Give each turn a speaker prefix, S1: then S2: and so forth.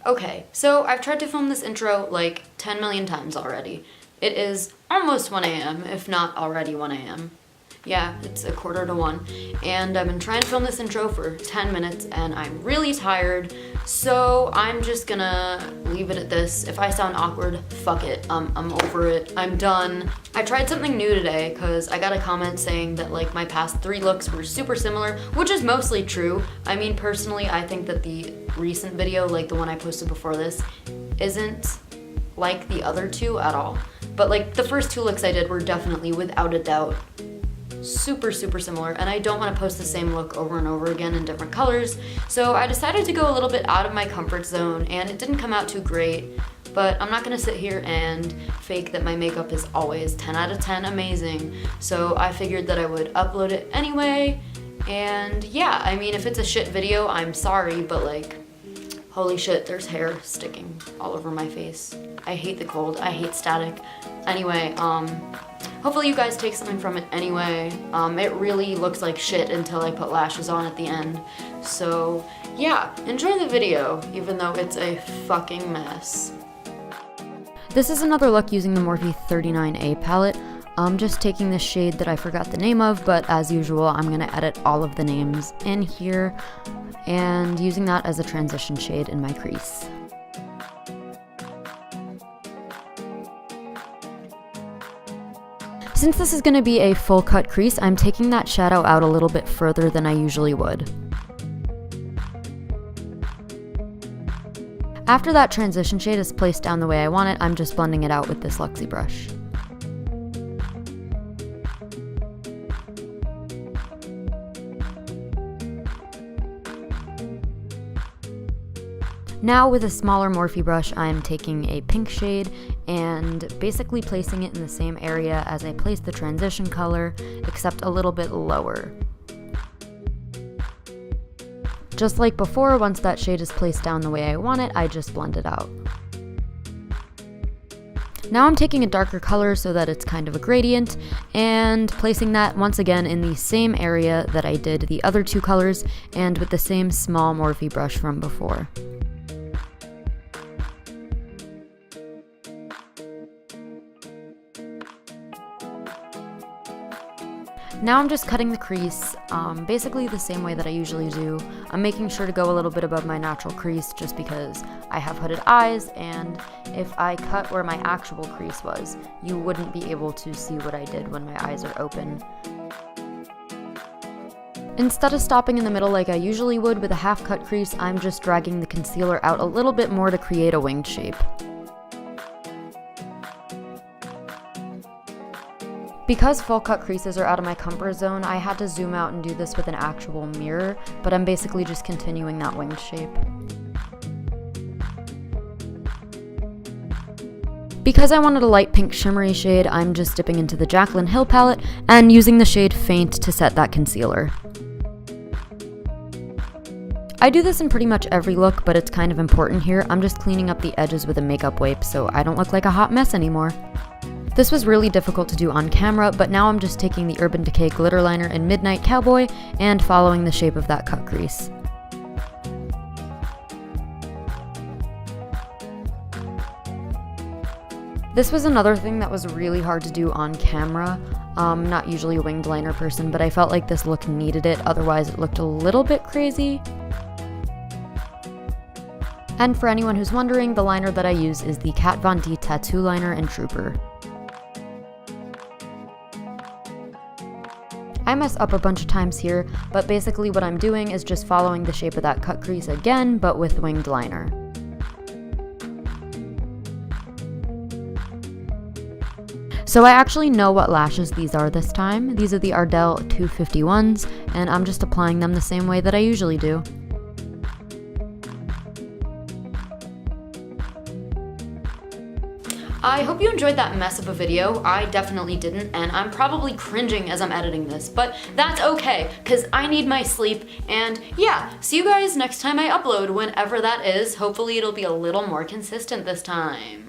S1: Okay, so I've tried to film this intro like 10 million times already. It is almost 1 a.m., if not already 1 a.m. Yeah, it's 1:45, and I've been trying to film this intro for 10 minutes, and I'm really tired, so I'm just gonna leave it at this. If I sound awkward, fuck it. I'm over it. I'm done. I tried something new today, because I got a comment saying that, like, my past 3 looks were super similar, which is mostly true. I mean, personally, I think that the recent video, like the one I posted before this, isn't like the other 2 at all. But, like, the first 2 looks I did were definitely, without a doubt, super similar, and I don't want to post the same look over and over again in different colors, so I decided to go a little bit out of my comfort zone, and it didn't come out too great, but I'm not gonna sit here and fake that my makeup is always 10 out of 10 amazing, so I figured that I would upload it anyway. And yeah, I mean, if it's a shit video, I'm sorry, but like, holy shit, there's hair sticking all over my face. I hate the cold, I hate static. Anyway, hopefully you guys take something from it anyway. It really looks like shit until I put lashes on at the end. So yeah, enjoy the video, even though it's a fucking mess. This is another look using the Morphe 39A palette. I'm just taking this shade that I forgot the name of, but as usual, I'm gonna edit all of the names in here and using that as a transition shade in my crease. Since this is going to be a full cut crease, I'm taking that shadow out a little bit further than I usually would. After that transition shade is placed down the way I want it, I'm just blending it out with this luxie brush. Now with a smaller Morphe brush, I'm taking a pink shade and basically placing it in the same area as I placed the transition color, except a little bit lower. Just like before, once that shade is placed down the way I want it, I just blend it out. Now I'm taking a darker color so that it's kind of a gradient, and placing that once again in the same area that I did the other 2 colors, and with the same small Morphe brush from before. Now I'm just cutting the crease, basically the same way that I usually do. I'm making sure to go a little bit above my natural crease just because I have hooded eyes, and if I cut where my actual crease was, you wouldn't be able to see what I did when my eyes are open. Instead of stopping in the middle like I usually would with a half cut crease, I'm just dragging the concealer out a little bit more to create a winged shape. Because full cut creases are out of my comfort zone, I had to zoom out and do this with an actual mirror, but I'm basically just continuing that winged shape. Because I wanted a light pink shimmery shade, I'm just dipping into the Jaclyn Hill palette and using the shade Faint to set that concealer. I do this in pretty much every look, but it's kind of important here. I'm just cleaning up the edges with a makeup wipe so I don't look like a hot mess anymore. This was really difficult to do on camera, but now I'm just taking the Urban Decay glitter liner in Midnight Cowboy and following the shape of that cut crease. This was another thing that was really hard to do on camera. I'm not usually a winged liner person, but I felt like this look needed it, otherwise it looked a little bit crazy. And for anyone who's wondering, the liner that I use is the Kat Von D Tattoo Liner in Trooper. I mess up a bunch of times here, but basically what I'm doing is just following the shape of that cut crease again, but with winged liner. So I actually know what lashes these are this time. These are the Ardell 251s, and I'm just applying them the same way that I usually do. I hope you enjoyed that mess of a video. I definitely didn't, and I'm probably cringing as I'm editing this, but that's okay, because I need my sleep, and yeah, see you guys next time I upload, whenever that is. Hopefully it'll be a little more consistent this time.